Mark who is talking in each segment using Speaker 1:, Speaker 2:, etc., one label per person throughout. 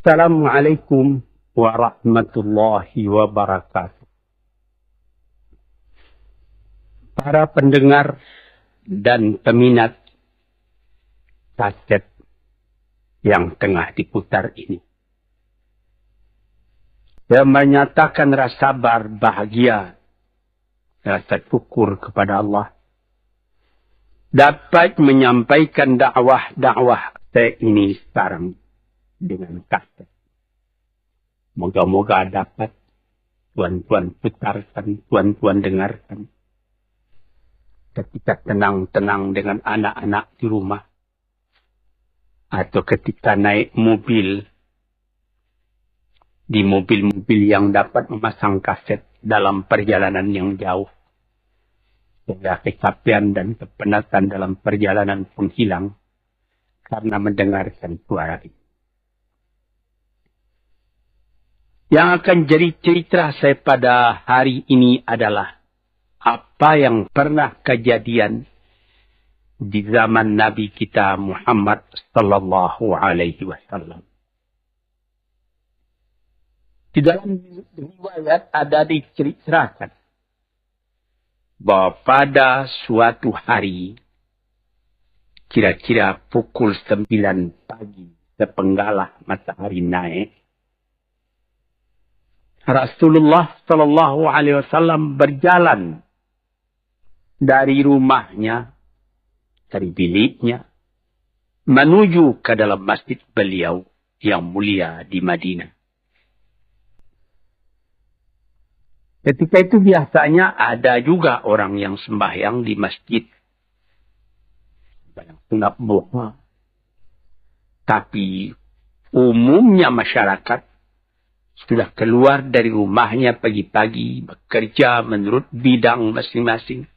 Speaker 1: Assalamualaikum warahmatullahi wabarakatuh. Para pendengar dan peminat kaset yang tengah diputar ini, saya menyatakan rasa bahagia, rasa syukur kepada Allah dapat menyampaikan dakwah saya ini sekarang dengan kaset. Moga-moga dapat tuan-tuan putarkan, tuan-tuan dengarkan. Ketika tenang-tenang dengan anak-anak di rumah. Atau ketika naik mobil. Di mobil-mobil yang dapat memasang kaset dalam perjalanan yang jauh. Sehingga kecapean dan kepenatan dalam perjalanan pun hilang. Karena mendengarkan suara itu. Yang akan jadi cerita saya pada hari ini adalah apa yang pernah kejadian di zaman Nabi kita Muhammad sallallahu alaihi wasallam. Di dalam riwayat ada diceritakan bahwa pada suatu hari kira-kira pukul 9 pagi sepenggalah matahari naik, Rasulullah sallallahu alaihi wasallam berjalan dari rumahnya, dari biliknya, menuju ke dalam masjid beliau yang mulia di Madinah. Ketika itu biasanya ada juga orang yang sembahyang di masjid. Sembahyang sunat duha. Tapi umumnya masyarakat sudah keluar dari rumahnya pagi-pagi, bekerja menurut bidang masing-masing.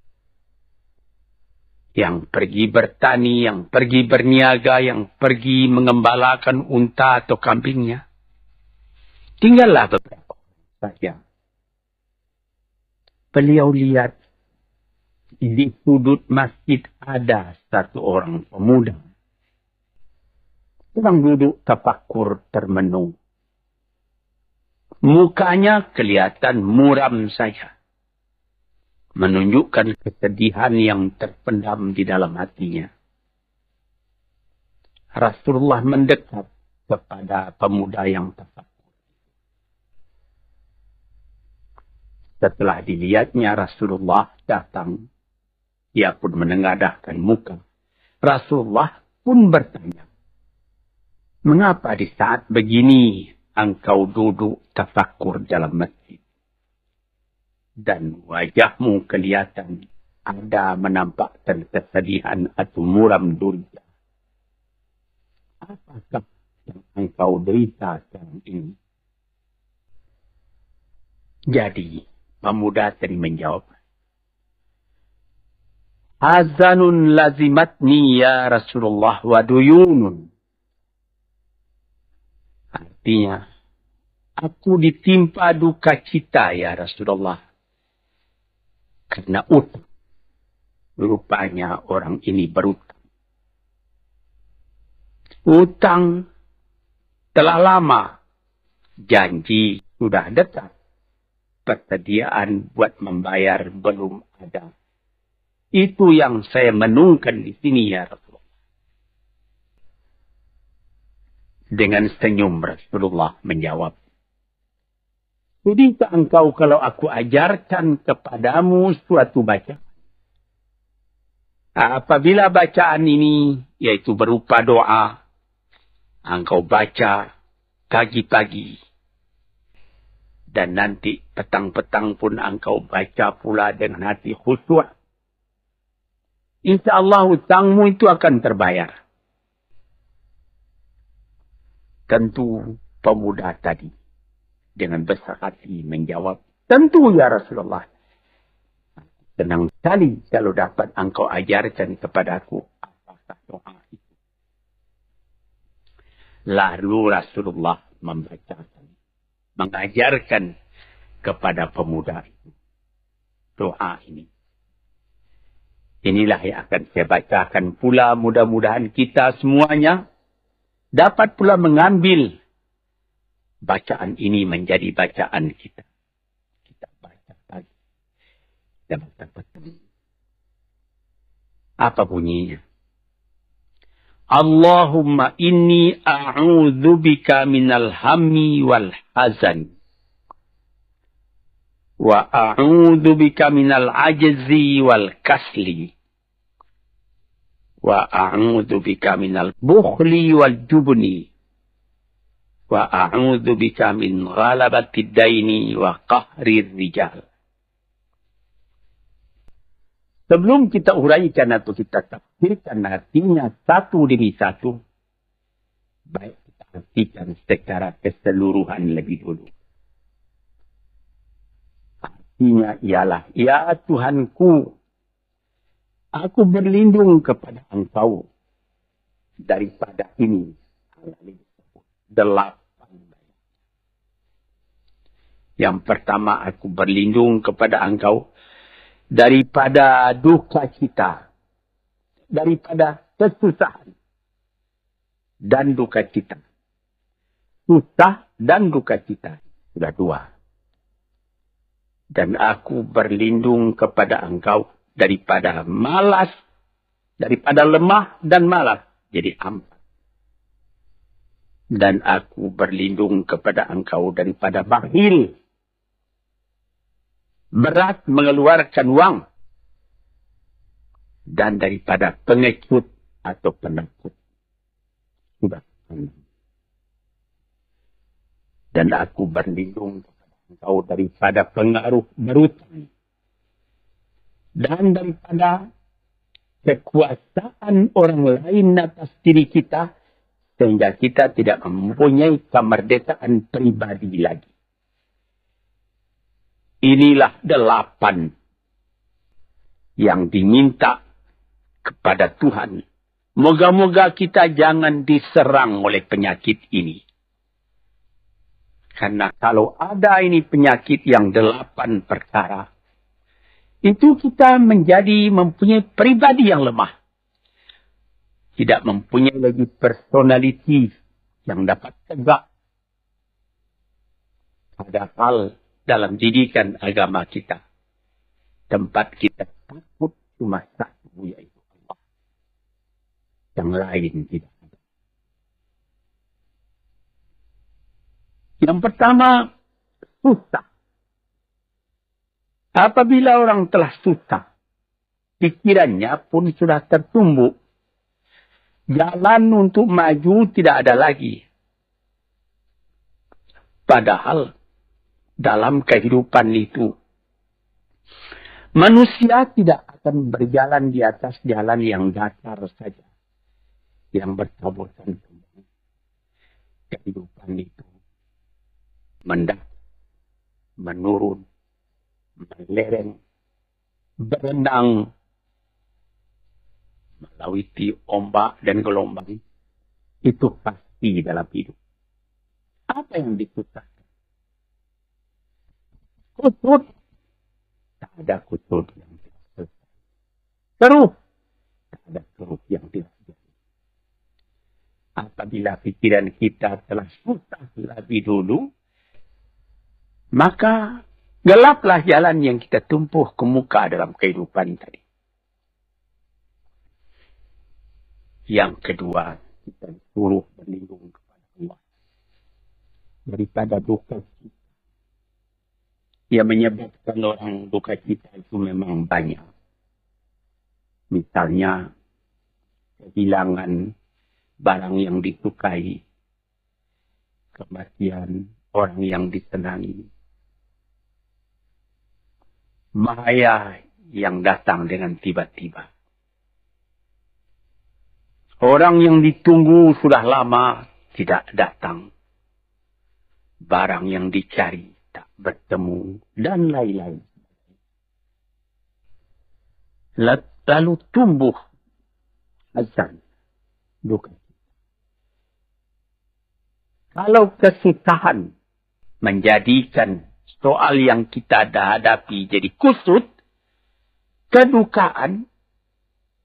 Speaker 1: Yang pergi bertani, yang pergi berniaga, yang pergi mengembalakan unta atau kambingnya. Tinggallah beberapa saja. Beliau lihat di sudut masjid ada satu orang pemuda. Sedang duduk tafakur termenung. Mukanya kelihatan muram saja. Menunjukkan kesedihan yang terpendam di dalam hatinya. Rasulullah mendekat kepada pemuda yang tafakur. Setelah dilihatnya Rasulullah datang. Dia pun menengadahkan muka. Rasulullah pun bertanya. Mengapa di saat begini engkau duduk tafakur dalam masjid? Dan wajahmu kelihatan ada menampakkan kesedihan atau muram durja. Apakah yang engkau derita sekarang ini? Jadi, pemuda tadi menjawab. Hazanun lazimatni ya Rasulullah wa duyunun. Artinya, aku ditimpa duka cita ya Rasulullah. Karena utang. Rupanya orang ini berutang. Utang telah lama. Janji sudah dekat. Persediaan buat membayar belum ada. Itu yang saya menungkan di sini ya Rasulullah. Dengan senyum Rasulullah menjawab. Sudahkah engkau kalau aku ajarkan kepadamu suatu bacaan? Apabila bacaan ini, yaitu berupa doa, engkau baca pagi-pagi. Dan nanti petang-petang pun engkau baca pula dengan hati khusyuk. InsyaAllah hutangmu itu akan terbayar. Tentu pemuda tadi dengan besar hati menjawab, tentu ya Rasulullah. Senang sekali kalau dapat engkau ajarkan kepadaku apakah doa itu. Lalu Rasulullah membacakan, mengajarkan kepada pemuda itu doa ini. Inilah yang akan saya bacakan pula, mudah-mudahan kita semuanya dapat pula mengambil bacaan ini menjadi bacaan kita. Kita baca pagi. Kita baca petang. Apa bunyinya? Allahumma inni a'udzubika minal hammi wal hazan. Wa a'udzubika minal ajzi wal kasli. Wa a'udzubika minal bukhli wal jubni. Wa a'udzubika min ghalabati daini wa qahri rijal. Sebelum kita uraikan atau kita tafsirkan artinya satu demi satu, baik kita artikan secara keseluruhan lebih dulu. Artinya ialah, ya Tuhanku, aku berlindung kepada Engkau daripada ini. 8. Yang pertama, aku berlindung kepada Engkau daripada duka cita, daripada kesusahan dan duka cita. Susah dan duka cita. Sudah 2. Dan aku berlindung kepada Engkau daripada malas, daripada lemah dan malas. Jadi 4. Dan aku berlindung kepada Engkau daripada bakhil, berat mengeluarkan uang, dan daripada pengecut atau penakut. Sudah. Dan aku berlindung kepada Engkau daripada pengaruh berutang, dan daripada kekuasaan orang lain atas diri kita, sehingga kita tidak mempunyai kemerdekaan pribadi lagi. Inilah 8 yang diminta kepada Tuhan. Moga-moga kita jangan diserang oleh penyakit ini. Karena kalau ada ini penyakit yang 8 perkara, itu kita mempunyai pribadi yang lemah. Tidak mempunyai lagi personality yang dapat tegak. Padahal dalam didikan agama kita, tempat kita takut cuma satu, yaitu Allah. Yang lain tidak ada. Yang pertama, susah. Apabila orang telah susah, pikirannya pun sudah tertumbuk. Jalan untuk maju tidak ada lagi. Padahal dalam kehidupan itu, manusia tidak akan berjalan di atas jalan yang datar saja, yang bertaburan. Kehidupan itu mendak, menurun, melereng, berenang, melawiti ombak dan gelombang. Itu pasti dalam hidup. Apa yang disusahkan? Kusut. Tak ada kusut yang tidak selesai. Keruh. Tak ada keruh yang tidak selesai. Apabila pikiran kita telah susah lebih dulu, maka gelaplah jalan yang kita tumpuh ke muka dalam kehidupan tadi. Yang kedua, kita disuruh berlindung kepada Allah daripada duka cita. Yang menyebabkan orang duka cita itu memang banyak. Misalnya, kehilangan barang yang disukai, kematian orang yang disenangi, bahaya yang datang dengan tiba-tiba. Orang yang ditunggu sudah lama tidak datang. Barang yang dicari tak bertemu, dan lain-lain. Lalu tumbuh hazan, duka. Kalau kesusahan menjadikan soal yang kita hadapi jadi kusut, kedukaan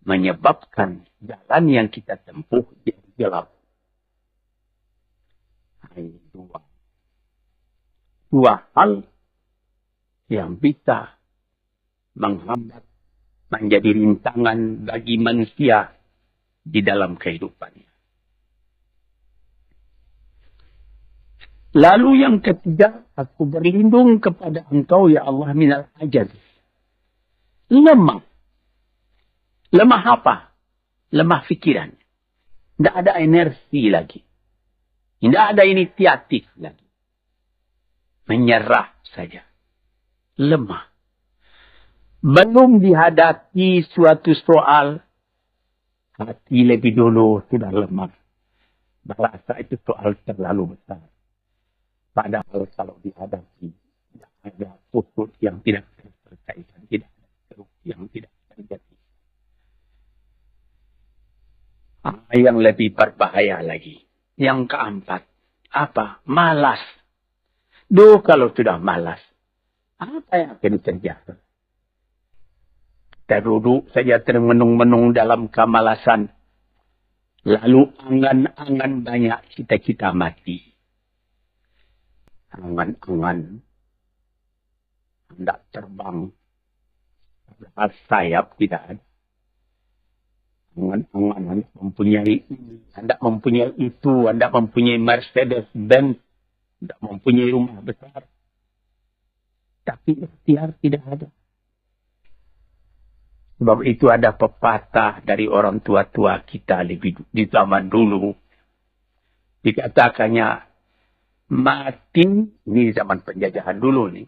Speaker 1: menyebabkan jalan yang kita tempuh jadi gelap. Ini 2. dua hal yang bisa menghambat, menjadi rintangan bagi manusia di dalam kehidupannya. Lalu yang ketiga, aku berlindung kepada Engkau ya Allah minal ajaz. Lemah. Lemah apa? Lemah fikiran. Tidak ada energi lagi. Tidak ada inisiatif lagi. Menyerah saja. Lemah. Belum dihadapi suatu soal, hati lebih dulu sudah lemah. Merasa itu soal terlalu besar. Padahal kalau dihadapi, tidak ada putus yang tidak terselesaikan. Tidak ada terus yang tidak terjadi. Yang lebih berbahaya lagi. Yang keempat. Apa? Malas. Kalau sudah malas. Apa yang akan terjadi? Kita duduk saja termenung-menung dalam kemalasan. Lalu angan-angan banyak cita-cita mati. Angan-angan hendak terbang. Padahal sayap tidak ada. Angan-angan hendak mempunyai ini, hendak mempunyai itu, hendak mempunyai Mercedes-Benz, hendak mempunyai rumah besar. Tapi ikhtiar tidak ada. Sebab itu ada pepatah dari orang tua-tua kita di zaman dulu. Dikatakannya, mati, ini zaman penjajahan dulu nih.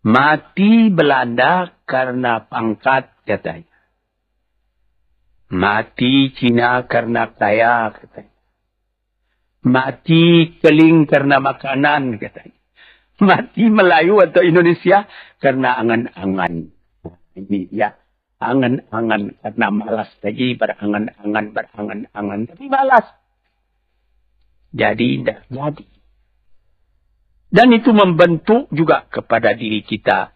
Speaker 1: Mati Belanda karena pangkat katanya. Mati Cina karena kaya katanya. Mati Keling karena makanan katanya. Mati Melayu atau Indonesia karena angan-angan. Ini ya, angan-angan karena malas lagi, berangan-angan. Tapi malas. Jadi tidak jadi. Dan itu membentuk juga kepada diri kita.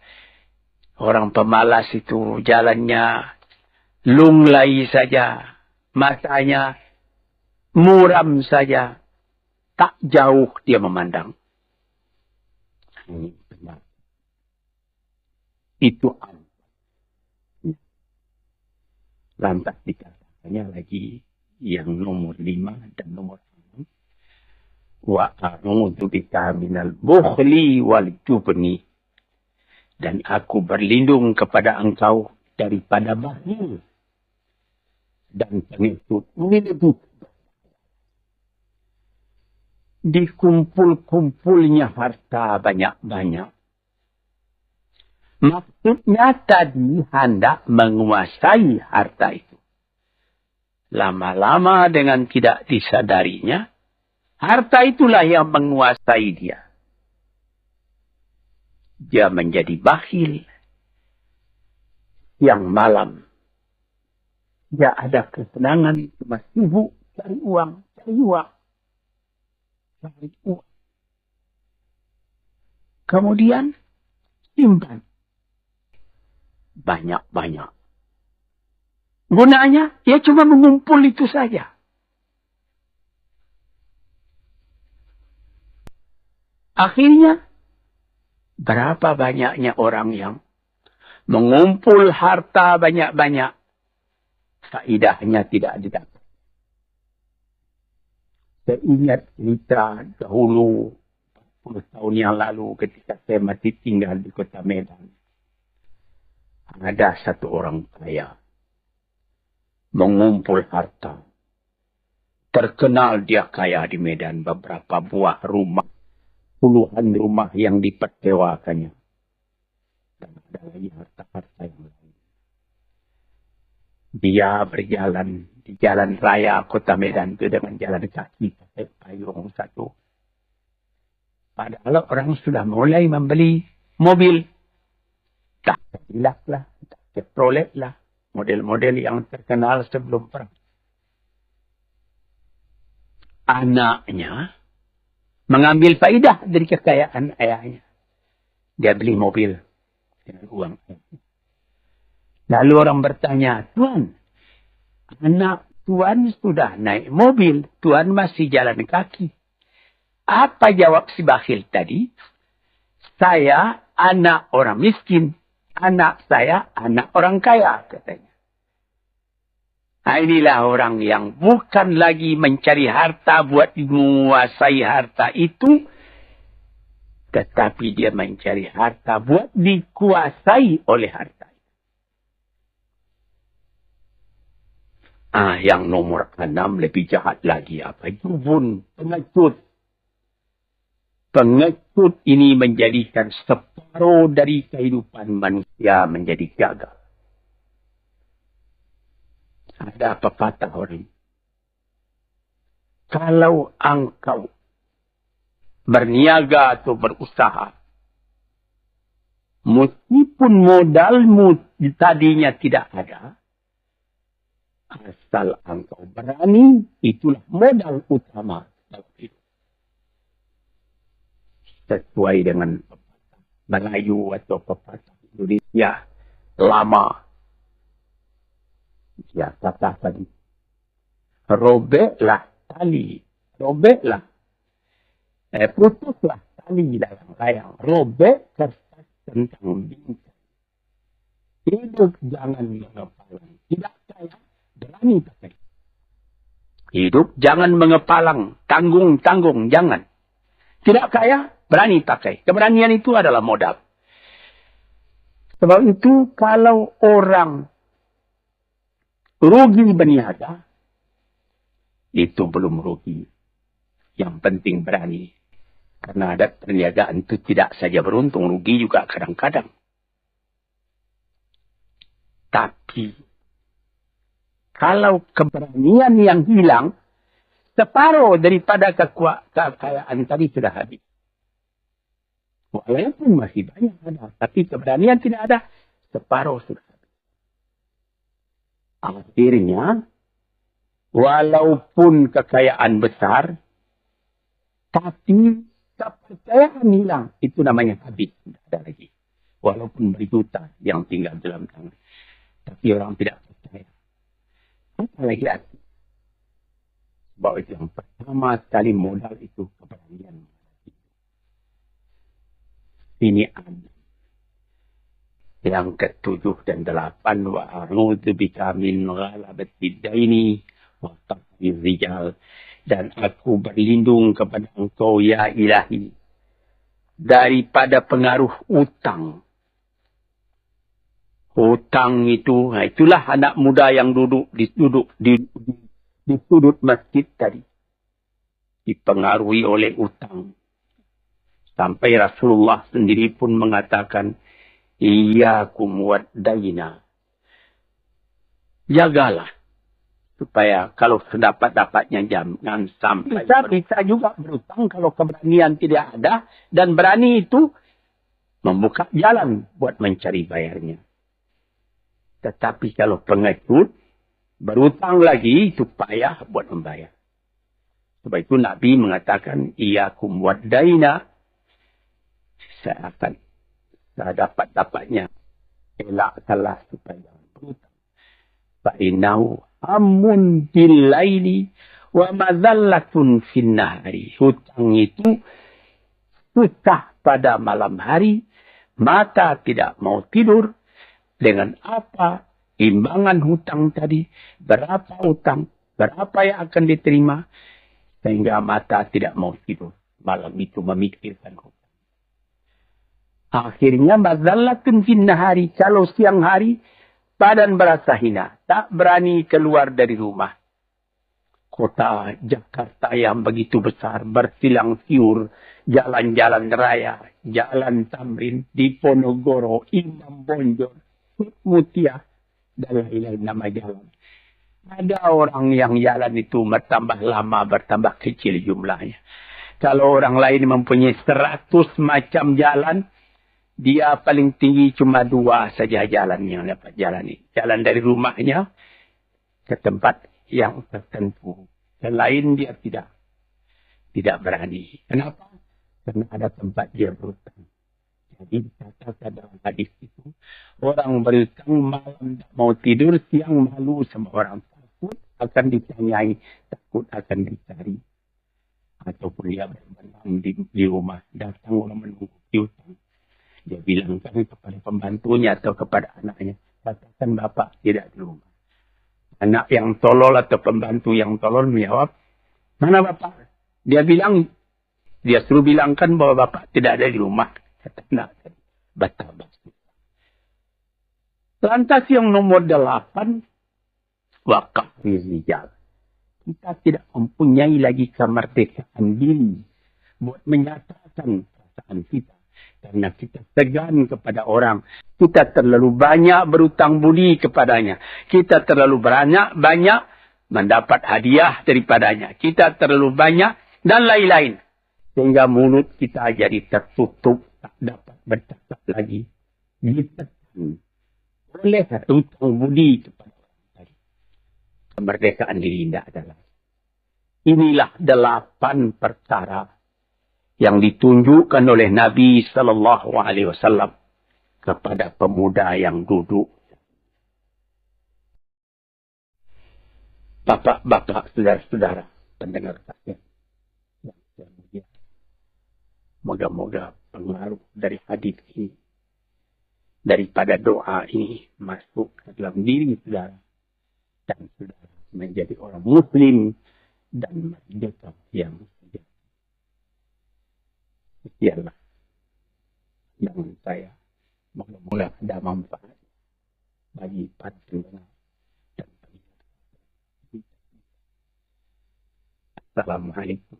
Speaker 1: Orang pemalas itu jalannya lunglai saja. Matanya muram saja. Tak jauh dia memandang. Ini benar. Itu lantas dikatakannya lagi yang nomor 5 dan nomor 6. Wa a'udzu bika minal bukhli wal jubni. Dan aku berlindung kepada engkau daripada bakhil dan pengikut. Ini lebih dikumpul-kumpulnya harta banyak-banyak. Maksudnya tadi hendak menguasai harta itu. Lama-lama dengan tidak disadarinya, harta itulah yang menguasai dia. Dia menjadi bakhil. Yang malam, dia ada kesenangan, cuma sibuk cari uang. Kemudian, simpan. Banyak-banyak. Gunanya, ya cuma mengumpul itu saja. Akhirnya, berapa banyaknya orang yang mengumpul harta banyak-banyak. Faedahnya tidak didapat. Saya ingat cerita dahulu, 40 tahun yang lalu ketika saya masih tinggal di kota Medan. Ada satu orang kaya. Mengumpul harta. Terkenal dia kaya di Medan. Beberapa buah rumah. Puluhan rumah yang dipersewakannya. Dan ada lagi harta-harta yang lain. Dia berjalan di jalan raya kota Medan itu dengan jalan kaki. Pakai payung satu. Padahal orang sudah mulai membeli mobil. Tak Cadillac lah, tak Chevrolet lah. Model-model yang terkenal sebelum perang. Anaknya mengambil faedah dari kekayaan ayahnya. Dia beli mobil dengan uang ayahnya. Lalu orang bertanya, Tuan, anak Tuan sudah naik mobil, Tuan masih jalan kaki. Apa jawab si bakhil tadi? Saya anak orang miskin. Anak saya anak orang kaya, katanya. Nah, inilah orang yang bukan lagi mencari harta buat menguasai harta itu. Tetapi dia mencari harta buat dikuasai oleh harta. Yang nomor 6 lebih jahat lagi. Apa? Jubun, pengecut. Pengecut ini menjadikan separuh dari kehidupan manusia menjadi gagal. Ada pepatah orang. Kalau engkau berniaga atau berusaha, meskipun modalmu tadinya tidak ada, asal engkau berani, itulah modal utama dalam hidup. Sesuai dengan pepatah Melayu atau pepatah Indonesia lama. Ya, kata tadi. Robeklah tali. Robeklah. Putuslah tali layang-layang. Robek kertas tentang bintang. Hidup jangan mengepalang. Tidak kaya, berani pakai. Hidup jangan mengepalang. Tanggung-tanggung, jangan. Tidak kaya, berani pakai. Keberanian itu adalah modal. Sebab itu kalau orang rugi berniaga, itu belum rugi. Yang penting berani. Karena ada perniagaan itu tidak saja beruntung, rugi juga kadang-kadang. Tapi, kalau keberanian yang hilang, separuh daripada kekayaan tadi sudah habis. Walaupun masih banyak ada, tapi keberanian tidak ada, separuh sudah habis. Akhirnya, walaupun kekayaan besar, tapi kepercayaan hilang. Itu namanya habis. Tidak ada lagi. Walaupun berjuta yang tinggal dalam tangan. Tapi orang tidak percaya. Apa lagi arti? Sebab itu yang pertama sekali modal itu keberanian. Ini ada. Yang ke-7 dan 8, wa a'udzubika min ghalabatid daini wa taqdir rijal, dan aku berlindung kepada Engkau ya Ilahi daripada pengaruh utang. Hutang itu, itulah anak muda yang duduk di sudut masjid tadi, dipengaruhi oleh utang. Sampai Rasulullah sendiri pun mengatakan, Iyyakum wad-daina. Jagalah. Supaya kalau sedapat-dapatnya jangan sampai. Bisa juga berutang kalau keberanian tidak ada. Dan berani itu membuka jalan buat mencari bayarnya. Tetapi kalau pengecut, berutang lagi itu payah buat membayar. Sebab itu Nabi mengatakan, Iyyakum wad-daina. Saya akan dapat-dapatnya elakkanlah supaya jangan berhutang. Fa'innahu amun bil laili wa madhallatun fin nahari. Hutang itu susah pada malam hari, mata tidak mau tidur. Dengan apa? Imbangan hutang tadi, berapa hutang, berapa yang akan diterima, sehingga mata tidak mau tidur. Malam itu memikirkan hutang. Akhirnya madhallatun fin nahari, kalau siang hari badan berasa hina, tak berani keluar dari rumah. Kota Jakarta yang begitu besar, bersilang siur, jalan-jalan raya, jalan Tamrin, Diponegoro, Imam Bonjol, Mutia, dan lain-lain nama jalan. Ada orang yang jalan itu bertambah lama, bertambah kecil jumlahnya. Kalau orang lain mempunyai 100 macam jalan, dia paling tinggi cuma 2 saja jalan yang dapat jalani. Jalan dari rumahnya ke tempat yang tertentu. Selain dia tidak berani. Kenapa? Karena ada tempat dia berhutang. Jadi dikatakan dalam hadis itu, orang berhutang malam tak mau tidur, siang malu sama orang, takut akan ditanyai, takut akan dicari. ataupun dia berbenam di rumah, datang orang menunggu piutang. Dia bilangkan kepada pembantunya atau kepada anaknya, katakan bapak tidak di rumah. Anak yang tolol atau pembantu yang tolol menjawab, mana bapak? Dia suruh bilangkan bahwa bapak tidak ada di rumah. Kata anak tadi, basa-basi. Lantas yang nomor 8, wakaf rijal. Kita tidak mempunyai lagi kemerdekaan diri buat menyatakan perasaan kita. Karena kita segan kepada orang. Kita terlalu banyak berutang budi kepadanya. Kita terlalu banyak mendapat hadiah daripadanya. Kita terlalu banyak dan lain-lain. Sehingga mulut kita jadi tertutup. Tak dapat bercakap lagi. Ditekan oleh utang budi kepada orang tadi. Kemerdekaan diri tidak adalah. Inilah 8 perkara yang ditunjukkan oleh Nabi Sallallahu Alaihi Wasallam kepada pemuda yang duduk. Bapak-bapak, saudara-saudara, pendengar saya yang saya mulia. Moga-moga pengaruh dari hadis ini, daripada doa ini masuk ke dalam diri saudara dan saudara menjadi orang Muslim dan merdeka yang sejati. Sekianlah yang saya moga-moga ada manfaat bagi para pendengar dan pendengar. Assalamualaikum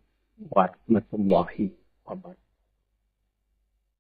Speaker 1: warahmatullahi wabarakatuh.